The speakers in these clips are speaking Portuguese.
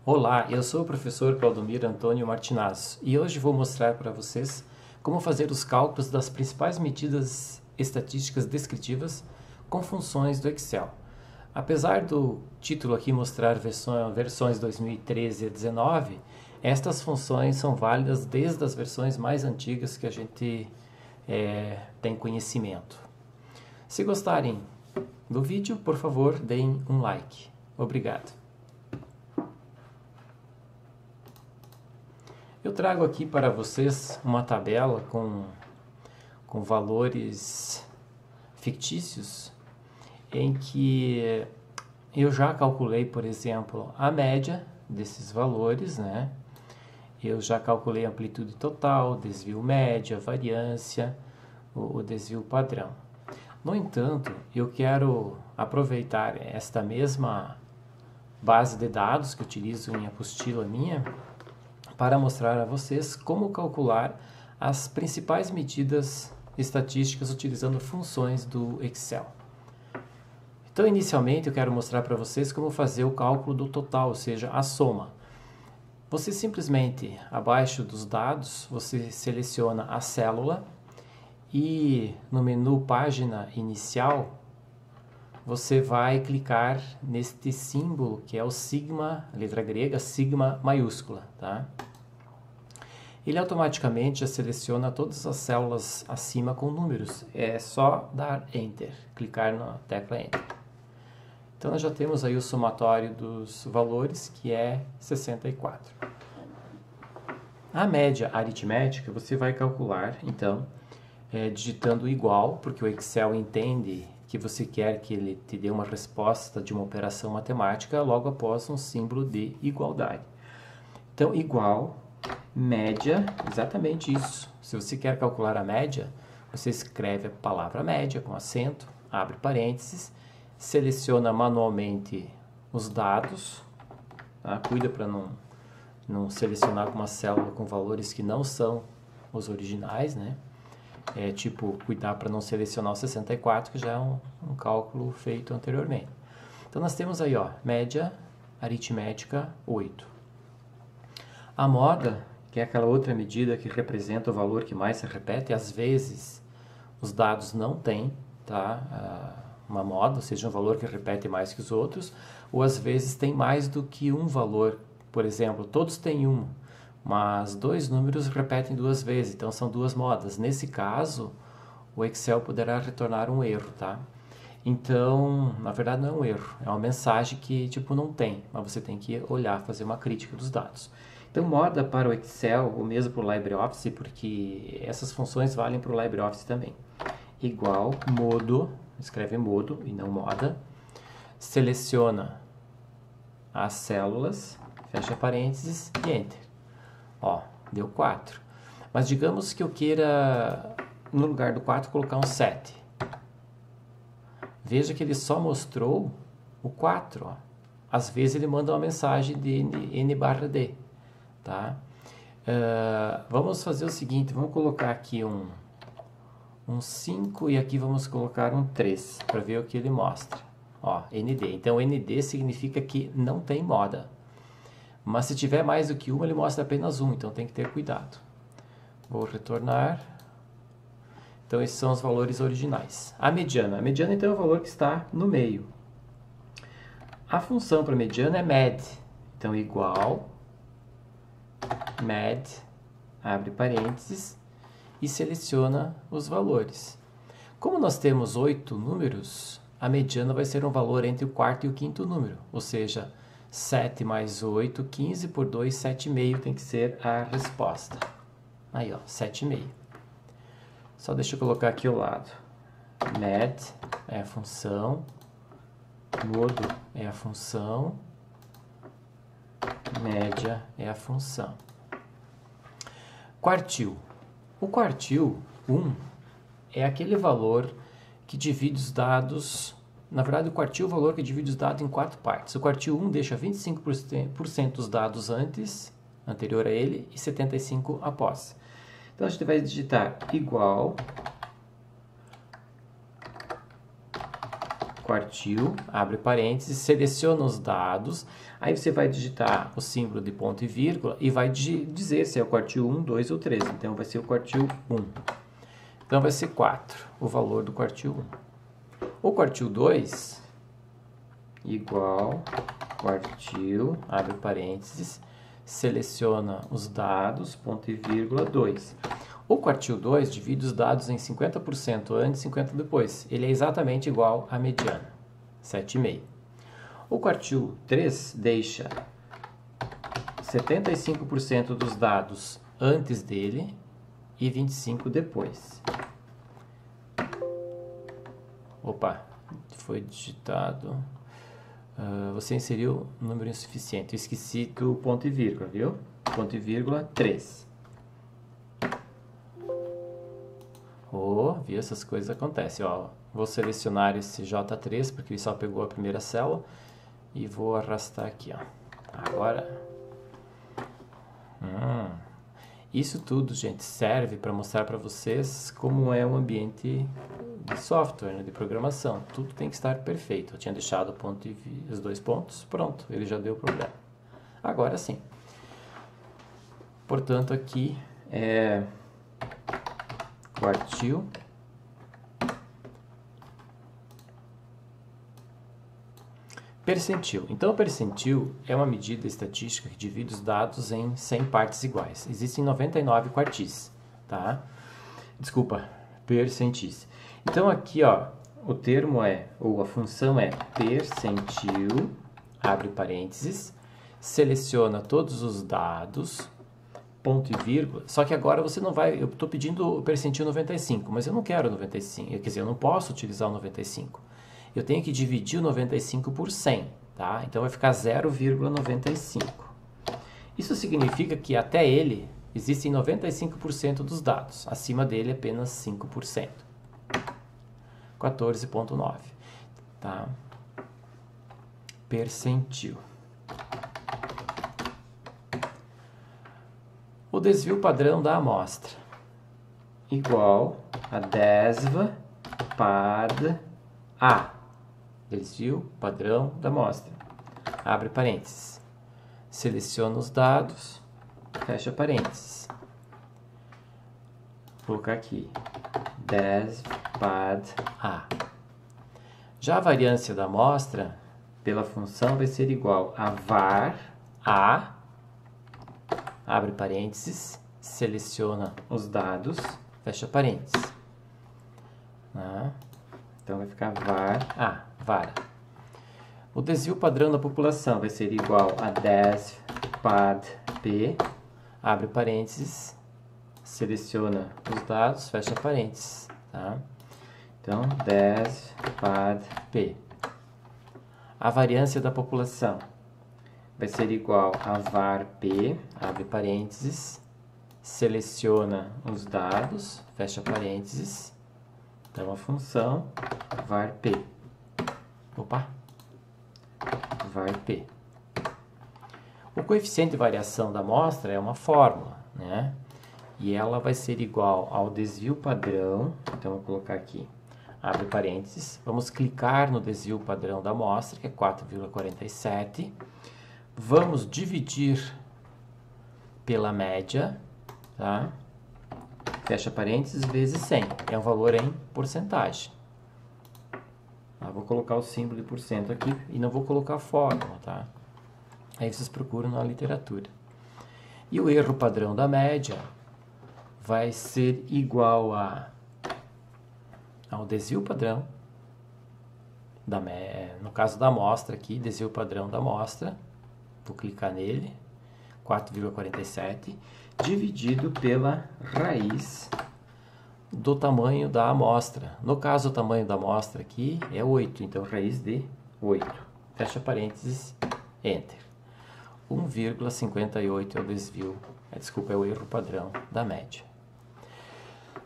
Olá, eu sou o professor Claudomir Antônio Martinazzo e hoje vou mostrar para vocês como fazer os cálculos das principais medidas estatísticas descritivas com funções do Excel. Apesar do título aqui mostrar versões 2013 a 19, estas funções são válidas desde as versões mais antigas que a gente tem conhecimento. Se gostarem do vídeo, por favor, deem um like. Obrigado. Eu trago aqui para vocês uma tabela com valores fictícios em que eu já calculei, por exemplo, a média desses valores, né? Eu já calculei a amplitude total, desvio média, variância, o desvio padrão. No entanto, eu quero aproveitar esta mesma base de dados que utilizo em apostila minha para mostrar a vocês como calcular as principais medidas estatísticas utilizando funções do Excel. Então, inicialmente, eu quero mostrar para vocês como fazer o cálculo do total, ou seja, a soma. Você simplesmente, abaixo dos dados, você seleciona a célula e no menu Página Inicial, você vai clicar neste símbolo que é o sigma, letra grega, sigma maiúscula, tá? Ele automaticamente já seleciona todas as células acima com números. É só dar Enter, clicar na tecla Enter. Então nós já temos aí o somatório dos valores, que é 64. A média aritmética você vai calcular, então, digitando igual, porque o Excel entende que você quer que ele te dê uma resposta de uma operação matemática logo após um símbolo de igualdade. Então, igual, média, exatamente isso. Se você quer calcular a média, você escreve a palavra média com acento, abre parênteses, seleciona manualmente os dados, tá? Cuida para não selecionar uma célula com valores que não são os originais, né? Cuidar para não selecionar o 64, que já é um cálculo feito anteriormente. Então, nós temos aí, ó, média aritmética 8. A moda, que é aquela outra medida que representa o valor que mais se repete, às vezes os dados não têm, tá? Uma moda, ou seja, um valor que repete mais que os outros, ou às vezes tem mais do que um valor. Por exemplo, todos têm um, mas dois números repetem duas vezes, então são duas modas. Nesse caso, o Excel poderá retornar um erro, tá? Então, na verdade não é um erro, é uma mensagem que tipo não tem, mas você tem que olhar, fazer uma crítica dos dados. Então, moda para o Excel, ou mesmo para o LibreOffice, porque essas funções valem para o LibreOffice também. Igual, modo, escreve modo e não moda, seleciona as células, fecha parênteses e Enter. Ó, deu 4. Mas digamos que eu queira, no lugar do 4, colocar um 7. Veja que ele só mostrou o 4. Ó. Às vezes ele manda uma mensagem de N/D. Tá? Vamos fazer o seguinte, vamos colocar aqui um 5 e aqui vamos colocar um 3 para ver o que ele mostra. Ó, ND. Então, ND significa que não tem moda. Mas se tiver mais do que uma, ele mostra apenas um, então tem que ter cuidado. Vou retornar. Então, esses são os valores originais. A mediana então é o valor que está no meio. A função para mediana é med. Então, igual, med, abre parênteses, e seleciona os valores. Como nós temos 8 números, a mediana vai ser um valor entre o quarto e o quinto número, ou seja, 7 mais 8, 15 por 2, 7,5 tem que ser a resposta. Aí, ó, 7,5. Só deixa eu colocar aqui ao lado. Med é a função, modo é a função, média é a função. Quartil. O quartil 1 é aquele valor que divide os dados. Na verdade, o quartil é o valor que divide os dados em 4 partes. O quartil 1 deixa 25% dos dados anterior a ele, e 75% após. Então, a gente vai digitar igual quartil, abre parênteses, seleciona os dados, aí você vai digitar o símbolo de ponto e vírgula e vai dizer se é o quartil 1, 2 ou 3. Então vai ser o quartil 1. Então vai ser 4, o valor do quartil 1. O quartil 2 igual quartil, abre parênteses, seleciona os dados, ponto e vírgula, 2. O quartil 2 divide os dados em 50% antes e 50% depois. Ele é exatamente igual à mediana, 7,5. O quartil 3 deixa 75% dos dados antes dele e 25% depois. Opa, foi digitado... você inseriu um número insuficiente. Eu esqueci do ponto e vírgula, viu? Ponto e vírgula 3. Viu? Essas coisas acontecem. Ó, vou selecionar esse J3 porque ele só pegou a primeira célula e vou arrastar aqui. Ó. Agora, isso tudo, gente, serve para mostrar para vocês como é um ambiente de software, né, de programação. Tudo tem que estar perfeito. Eu tinha deixado os 2 pontos, pronto, ele já deu problema. Agora sim. Portanto, aqui é quartil percentil. Então, o percentil é uma medida estatística que divide os dados em 100 partes iguais. Existem 99 quartis, tá? Desculpa, percentis. Então, aqui, ó, o termo ou a função é percentil, abre parênteses, seleciona todos os dados, ponto e vírgula, só que agora você não vai, eu estou pedindo o percentil 95, mas eu não quero 95, quer dizer, eu não posso utilizar o 95. Eu tenho que dividir o 95 por 100, tá? Então vai ficar 0,95. Isso significa que até ele existem 95% dos dados, acima dele apenas 5%. 14,9, tá? Percentil. O desvio padrão da amostra igual a DESVA PAD A. Desvio padrão da amostra. Abre parênteses. Seleciona os dados, fecha parênteses. Vou colocar aqui. DESVA PAD A. Já a variância da amostra, pela função, vai ser igual a var A, abre parênteses, seleciona os dados, fecha parênteses. Então vai ficar var A, var. O desvio padrão da população vai ser igual a DESV PAD P, abre parênteses, seleciona os dados, fecha parênteses, tá? Então, DESV PAD P. A variância da população vai ser igual a var P, abre parênteses, seleciona os dados, fecha parênteses. Então, a função var P. Var P. O coeficiente de variação da amostra é uma fórmula, né? E ela vai ser igual ao desvio padrão. Então, vou colocar aqui, abre parênteses. Vamos clicar no desvio padrão da amostra, que é 4,47. Vamos dividir pela média, tá? Fecha parênteses, vezes 100. É um valor em porcentagem. Vou colocar o símbolo de porcento aqui e não vou colocar a fórmula, tá? Aí vocês procuram na literatura. E o erro padrão da média vai ser igual ao desvio padrão, no caso da amostra aqui, desvio padrão da amostra, vou clicar nele, 4,47, dividido pela raiz do tamanho da amostra. No caso, o tamanho da amostra aqui é 8, então raiz de 8. Fecha parênteses, Enter. 1,58 é o desvio, é o erro padrão da média.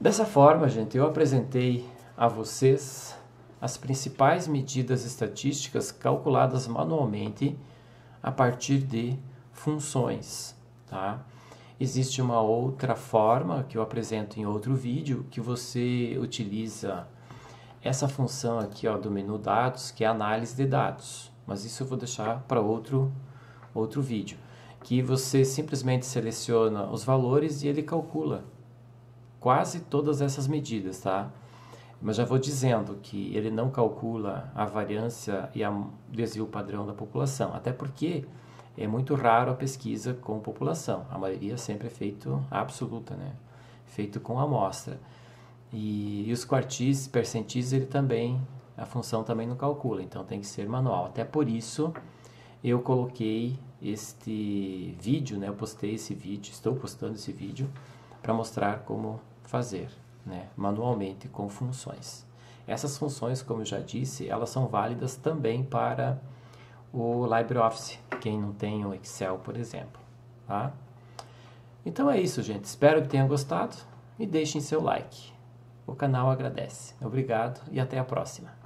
Dessa forma, gente, eu apresentei a vocês as principais medidas estatísticas calculadas manualmente a partir de funções, tá? Existe uma outra forma que eu apresento em outro vídeo, que você utiliza essa função aqui, ó, do menu dados, que é análise de dados, mas isso eu vou deixar para outro vídeo, que você simplesmente seleciona os valores e ele calcula quase todas essas medidas, tá? Mas já vou dizendo que ele não calcula a variância e o desvio padrão da população, até porque é muito raro a pesquisa com população. A maioria sempre é feito absoluta, né? Feito com amostra. E os quartis, percentis, a função também não calcula, então tem que ser manual. Até por isso eu coloquei este vídeo, né? Eu postei esse vídeo, estou postando esse vídeo para mostrar como fazer, né, manualmente com funções. Essas funções, como eu já disse, elas são válidas também para o LibreOffice, quem não tem o Excel, por exemplo. Tá? Então é isso, gente. Espero que tenham gostado e deixem seu like. O canal agradece. Obrigado e até a próxima.